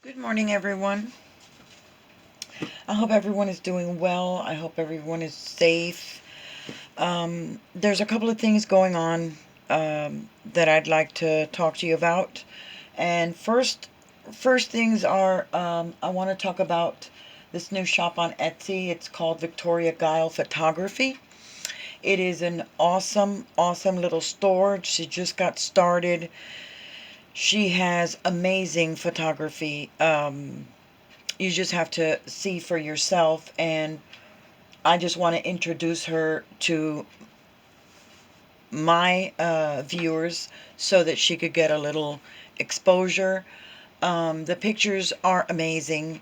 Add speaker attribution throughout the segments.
Speaker 1: Good morning, everyone. I hope everyone is doing well. I hope everyone is safe. There's a couple of things going on that I'd like to talk to you about. And first things are I want to talk about this new shop on Etsy. It's called Victoria Guile Photography. It is an awesome, awesome little store. She just got started. She has amazing photography. You just have to see for yourself, and I just want to introduce her to my viewers so that she could get a little exposure. The pictures are amazing.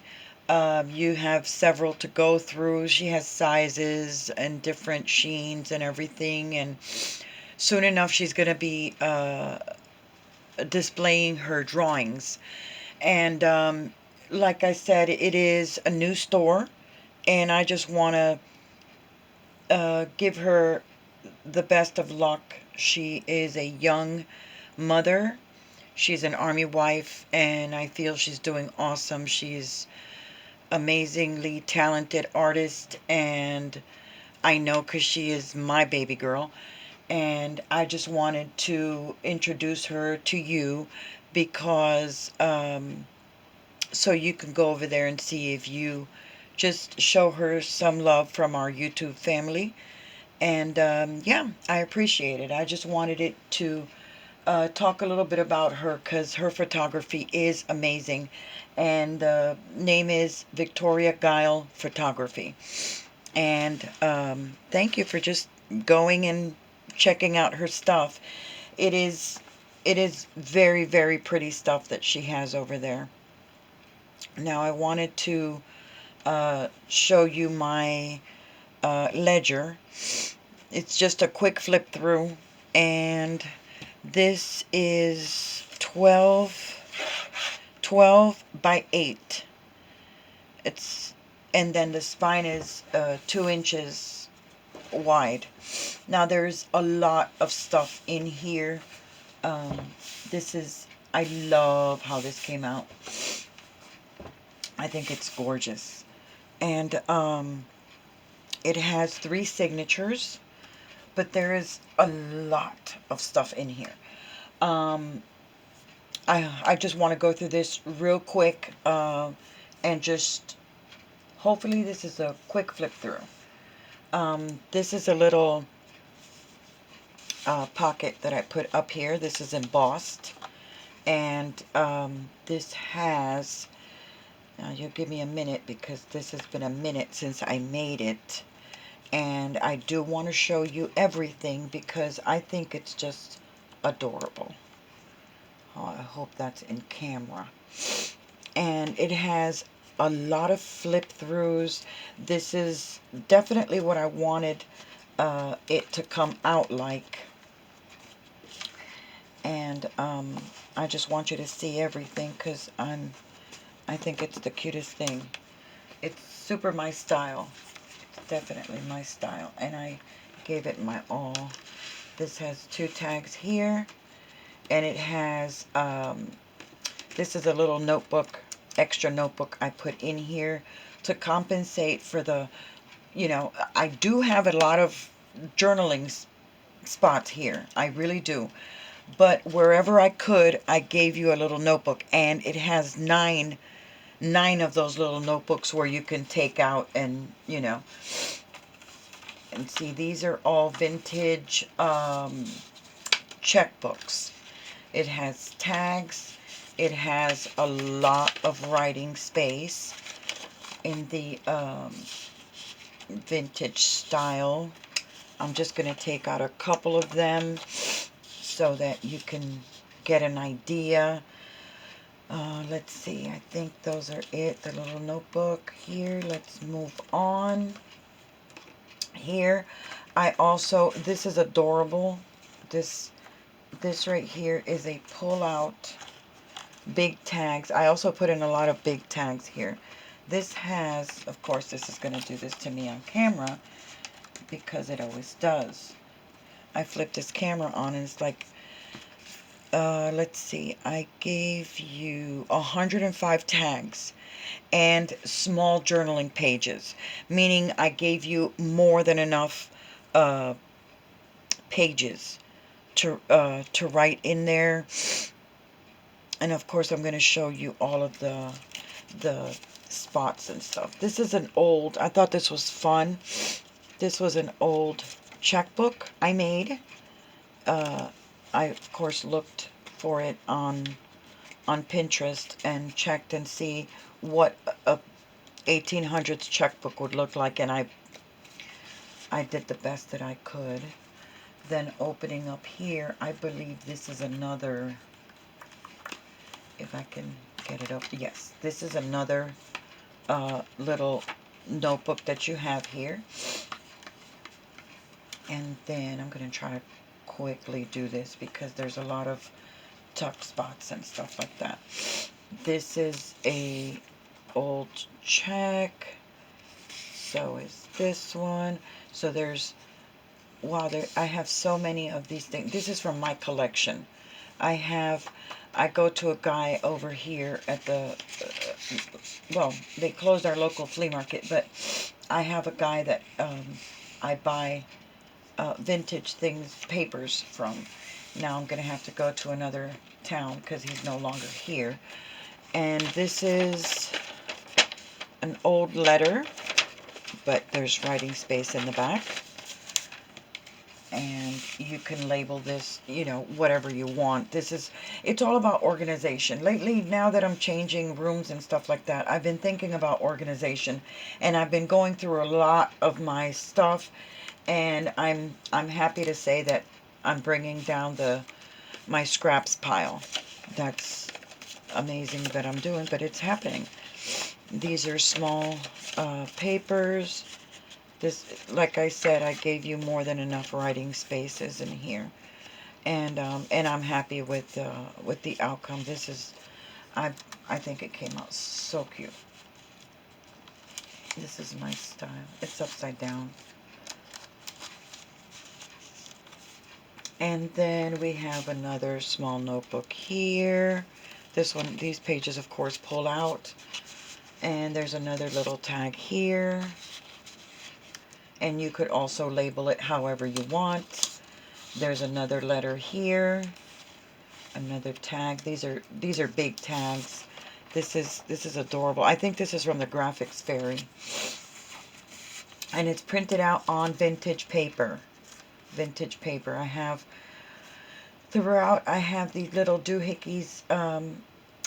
Speaker 1: You have several to go through. She has sizes and different sheens and everything, and soon enough she's going to be displaying her drawings. And like I said, it is a new store, and I just want to give her the best of luck. She is a young mother. She's an army wife, and I feel she's doing awesome. She's amazingly talented artist, and I know because she is my baby girl. And I just wanted to introduce her to you because so you can go over there and see if you just show her some love from our YouTube family. And yeah, I appreciate it. I just wanted it to talk a little bit about her because her photography is amazing. And the name is Victoria Guile Photography. And thank you for just going and checking out her stuff. It is it is very, very pretty stuff that she has over there. Now I wanted to show you my ledger. It's just a quick flip through, and this is 12 by 8. It's and then the spine is 2 inches wide. Now there's a lot of stuff in here. Um, I love how this came out. I think it's gorgeous. And it has 3 signatures, but there is a lot of stuff in here. I just want to go through this real quick and just hopefully this is a quick flip through. This is a little pocket that I put up here. This is embossed, and this has, now you'll give me a minute because this has been a minute since I made it, and I do want to show you everything because I think it's just adorable. Oh, I hope that's in camera. And it has a lot of flip throughs. This is definitely what I wanted it to come out like. And I just want you to see everything because I think it's the cutest thing. It's super my style. It's definitely my style, and I gave it my all. This has 2 tags here, and it has this is a little notebook, extra notebook I put in here to compensate for the, I do have a lot of journaling spots here. I really do. But wherever I could, I gave you a little notebook, and it has nine of those little notebooks where you can take out and, and see, these are all vintage checkbooks. It has tags. It has a lot of writing space in the vintage style. I'm just going to take out a couple of them so that you can get an idea. Let's see, I think those are it. The little notebook here. Let's move on. Here, I also, this is adorable. This right here is a pull-out big tags. I also put in a lot of big tags here. This has, of course, this is going to do this to me on camera because it always does. I flip this camera on and it's like let's see, I gave you 105 tags and small journaling pages, meaning I gave you more than enough uh, pages to write in there. And of course I'm going to show you all of the spots and stuff. This is an old, I thought this was fun. This was an old checkbook I made. I of course looked for it on Pinterest and checked and see what a 1800s checkbook would look like, and I did the best that I could. Then opening up here, I believe this is another, if I can get it up, yes, this is another little notebook that you have here. And then I'm going to try to quickly do this because there's a lot of tuck spots and stuff like that. This is a old check. So is this one. So there's, wow, I have so many of these things. This is from my collection. I go to a guy over here at the, well, they closed our local flea market, but I have a guy that I buy vintage things, papers from. Now I'm going to have to go to another town because he's no longer here. And this is an old letter, but there's writing space in the back. And you can label this, you know, whatever you want. It's all about organization. Lately, now that I'm changing rooms and stuff like that, I've been thinking about organization, and I've been going through a lot of my stuff, and I'm happy to say that I'm bringing down my scraps pile. That's amazing that I'm doing, but it's happening. These are small papers. This, like I said, I gave you more than enough writing spaces in here, and I'm happy with the outcome. This is, I think it came out so cute. This is my style. It's upside down. And then we have another small notebook here. This one, these pages, of course, pull out. And there's another little tag here. And you could also label it however you want. There's another letter here. Another tag. These are big tags. This is adorable. I think this is from the Graphics Fairy. And it's printed out on vintage paper. Vintage paper. I have throughout, I have these little doohickeys,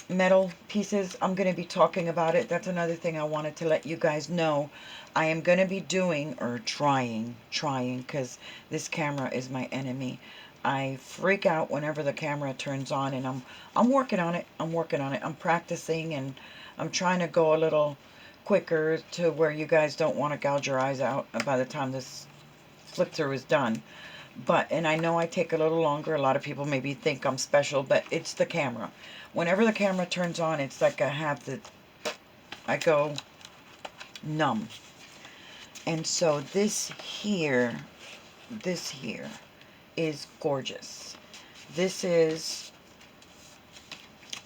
Speaker 1: metal pieces. I'm going to be talking about it. That's another thing I wanted to let you guys know. I am going to be doing, or trying, because this camera is my enemy. I freak out whenever the camera turns on, and I'm working on it. I'm practicing, and I'm trying to go a little quicker to where you guys don't want to gouge your eyes out by the time this flip through is done. But, and I know I take a little longer. A lot of people maybe think I'm special, but it's the camera. Whenever the camera turns on, it's like I go numb. And so this here is gorgeous. This is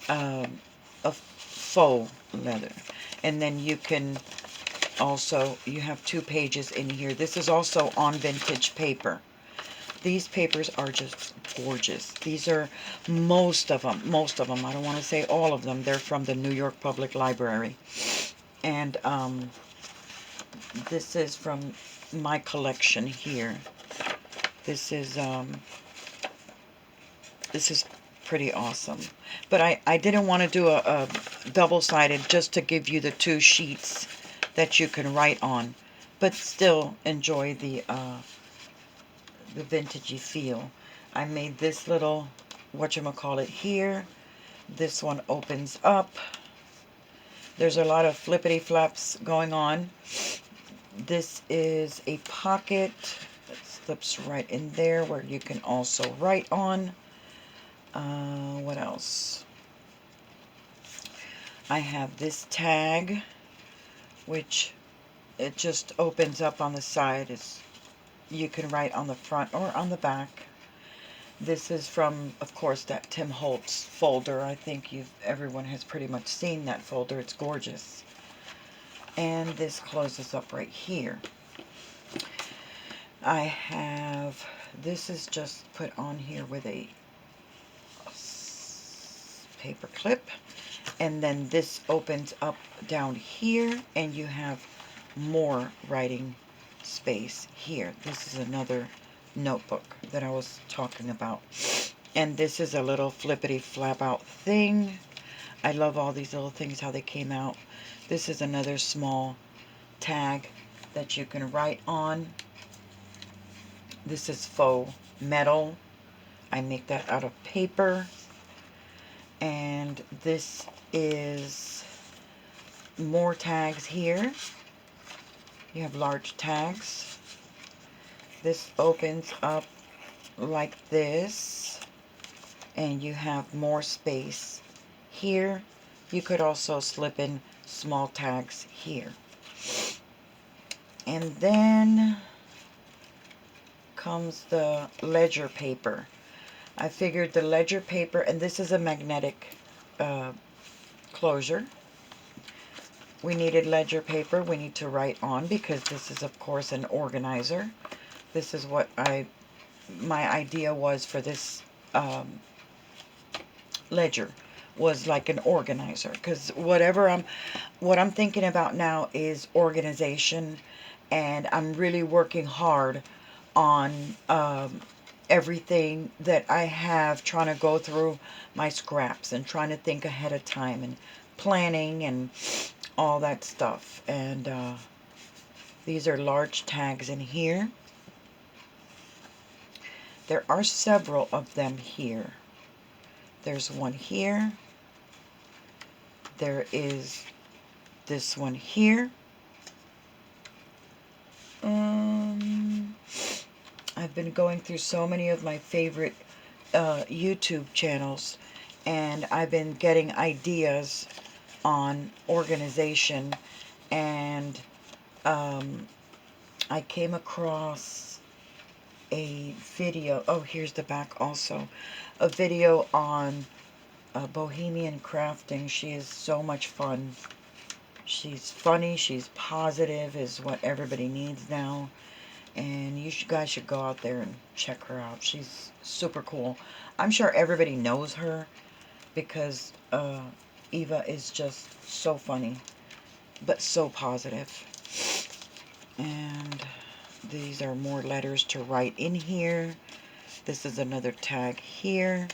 Speaker 1: a faux leather. And then you can also, you have 2 pages in here. This is also on vintage paper. These papers are just gorgeous. These are most of them, I don't want to say all of them, they're from the New York Public Library. And this is from my collection here. This is pretty awesome. But I didn't want to do a double-sided just to give you the 2 sheets that you can write on, but still enjoy the vintagey feel. I made this little whatchamacallit here. This one opens up. There's a lot of flippity flaps going on. This is a pocket that slips right in there where you can also write on. What else? I have this tag, which it just opens up on the side. You can write on the front or on the back. This is from, of course, that Tim Holtz folder. I think everyone has pretty much seen that folder. It's gorgeous. And this closes up right here. I have, this is just put on here with a paper clip. And then this opens up down here, and you have more writing space here. This is another notebook that I was talking about. And this is a little flippity flap out thing. I love all these little things, how they came out. This is another small tag that you can write on. This is faux metal. I make that out of paper. And this is more tags here. You have large tags. This opens up like this, and you have more space here. You could also slip in small tags here. And then comes the ledger paper. I figured the ledger paper, and this is a magnetic closure. We needed ledger paper. We need to write on, because this is, of course, an organizer. This is what my idea was for this ledger, was like an organizer, because what I'm thinking about now is organization, and I'm really working hard on everything that I have, trying to go through my scraps and trying to think ahead of time and planning and all that stuff. And these are large tags in here. There are several of them here. There's one here. There is this one here. I've been going through so many of my favorite YouTube channels, and I've been getting ideas on organization, and I came across a video. Oh, here's the back also. A video on Bohemian crafting. She is so much fun. She's funny, she's positive, is what everybody needs now. And you guys should go out there and check her out. She's super cool. I'm sure everybody knows her, because Eva is just so funny, but so positive. And these are more letters to write in here. This is another tag here.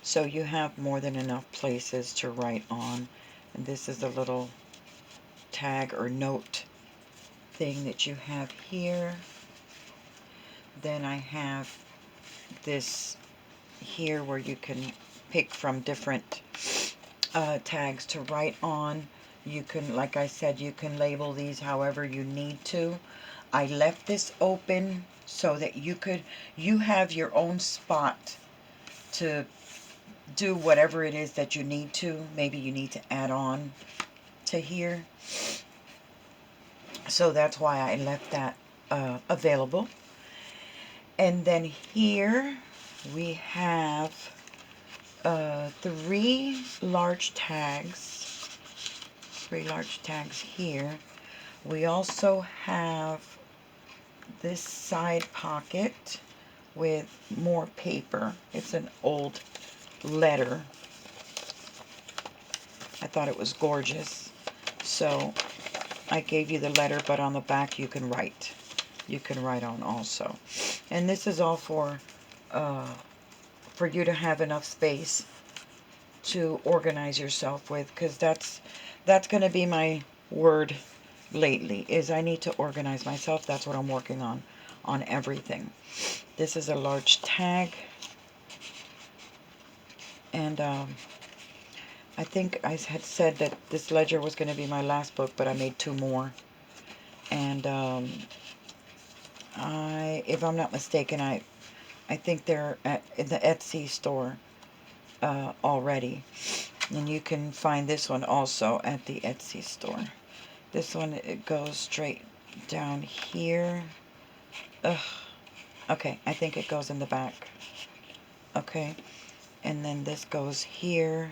Speaker 1: So you have more than enough places to write on. And this is a little tag or note thing that you have here. Then I have this here where you can pick from different tags to write on. You can, like I said, you can label these however you need to. I left this open so that you have your own spot to do whatever it is that you need to. Maybe you need to add on to here. So that's why I left that available. And then here we have 3 large tags. 3 large tags here. We also have this side pocket with more paper. It's an old letter. I thought it was gorgeous. So I gave you the letter, but on the back you can write. You can write on also. And this is all for you to have enough space to organize yourself with, because that's going to be my word lately, is I need to organize myself. That's what I'm working on everything. This is a large tag. And I think I had said that this ledger was going to be my last book, but I made 2 more. And if I'm not mistaken, I think they're in the Etsy store already. And you can find this one also at the Etsy store. This one, it goes straight down here. Ugh. Okay, I think it goes in the back. Okay, and then this goes here.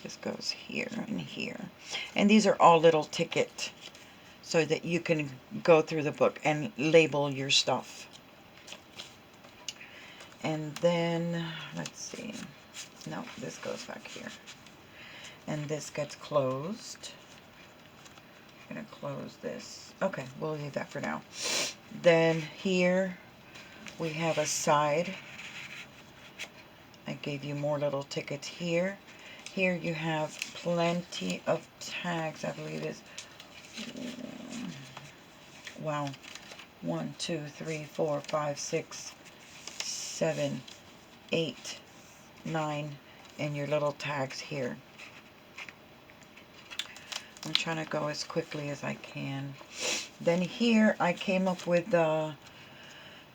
Speaker 1: This goes here and here. And these are all little ticket so that you can go through the book and label your stuff. And then, let's see. No, this goes back here. And this gets closed. I'm going to close this. Okay, we'll leave that for now. Then here we have a side. I gave you more little tickets here. Here you have plenty of tags, I believe is, wow, 1, 2, 3, 4, 5, 6, 7, 8, 9, and your little tags here. I'm trying to go as quickly as I can. Then here I came up with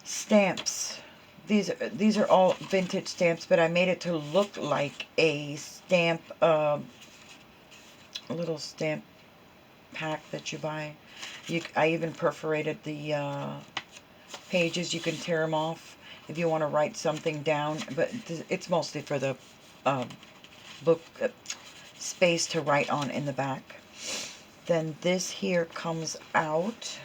Speaker 1: stamps. These are all vintage stamps, but I made it to look like a stamp, a little stamp pack that you buy. I even perforated the pages. You can tear them off if you want to write something down, but it's mostly for the book space to write on in the back. Then this here comes out.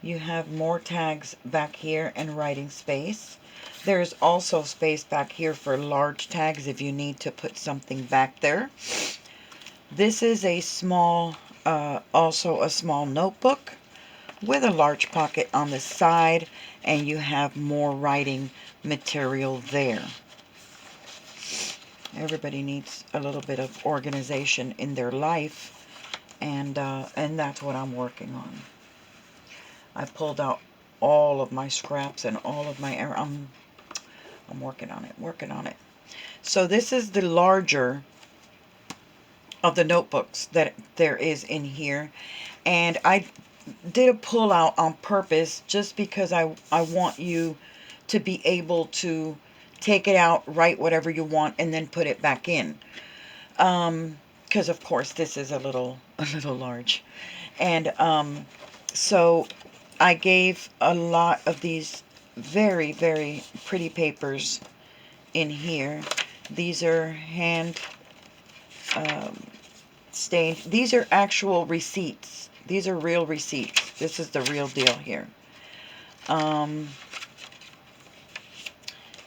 Speaker 1: You have more tags back here and writing space. There's also space back here for large tags if you need to put something back there. This is a small, also a small notebook with a large pocket on the side, and you have more writing material there. Everybody needs a little bit of organization in their life, and that's what I'm working on. I pulled out all of my scraps and all of my I'm working on it. So this is the larger of the notebooks that there is in here, and I did a pull out on purpose just because I want you to be able to take it out, write whatever you want, and then put it back in. Because of course this is a little large, and so I gave a lot of these very, very pretty papers in here. These are hand stained. These are actual receipts. These are real receipts. This is the real deal here.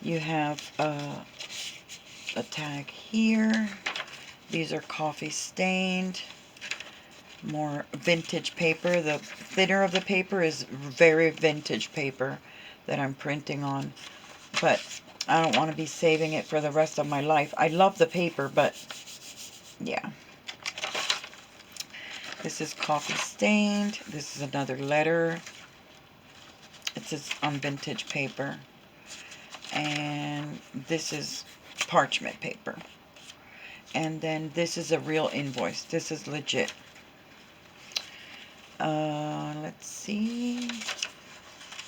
Speaker 1: You have a tag here. These are coffee stained. More vintage paper. The thinner of the paper is very vintage paper that I'm printing on. But I don't want to be saving it for the rest of my life. I love the paper, but yeah. This is coffee stained. This is another letter. It's on vintage paper. And this is parchment paper. And then this is a real invoice. This is legit. Let's see.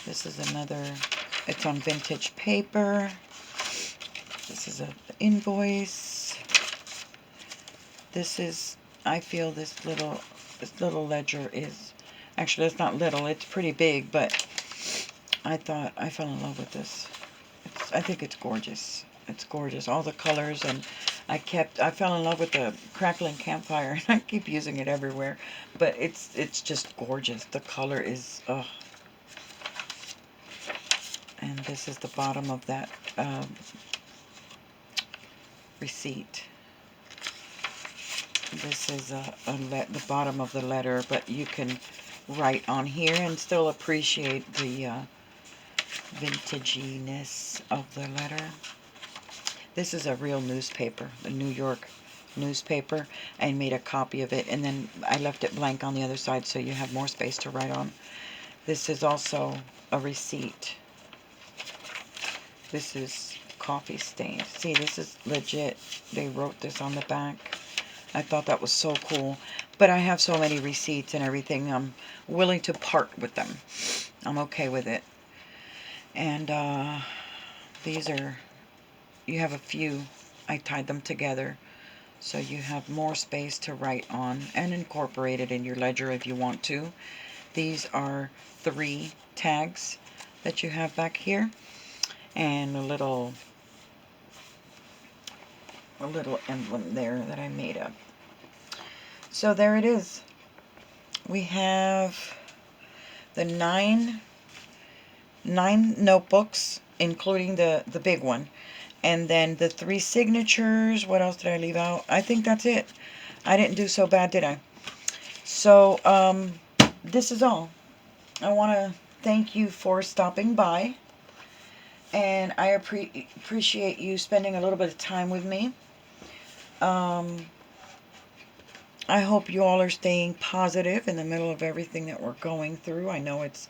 Speaker 1: This is another, it's on vintage paper. This is an invoice. This is, I feel this little ledger is, actually it's not little, it's pretty big, but I fell in love with this. I think it's gorgeous. It's gorgeous. All the colors, and I fell in love with the crackling campfire, and I keep using it everywhere. But it's just gorgeous. The color is, and this is the bottom of that receipt. This is the bottom of the letter, but you can write on here and still appreciate the vintaginess of the letter. This is a real newspaper, the New York newspaper. I made a copy of it, and then I left it blank on the other side so you have more space to write on. This is also a receipt. This is coffee stained. See, this is legit. They wrote this on the back. I thought that was so cool. But I have so many receipts and everything. I'm willing to part with them. I'm okay with it. And these are, you have a few. I tied them together. So you have more space to write on and incorporate it in your ledger if you want to. These are 3 tags. that you have back here, and a little emblem there that I made up. So there it is. We have the nine notebooks, including the big one, and then the 3 signatures. What else did I leave out? I think that's it. I didn't do so bad, did I? So this is all. I want to thank you for stopping by, and I appreciate you spending a little bit of time with me. I hope you all are staying positive in the middle of everything that we're going through. I know it's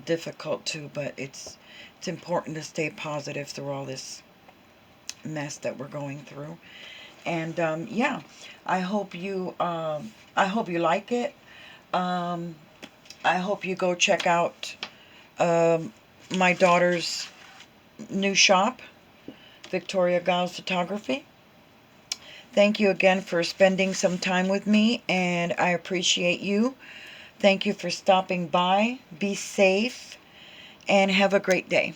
Speaker 1: difficult too, but it's important to stay positive through all this mess that we're going through. And yeah, I hope you like it. I hope you go check out my daughter's new shop, Victoria Giles Photography. Thank you again for spending some time with me, and I appreciate you. Thank you for stopping by. Be safe, and have a great day.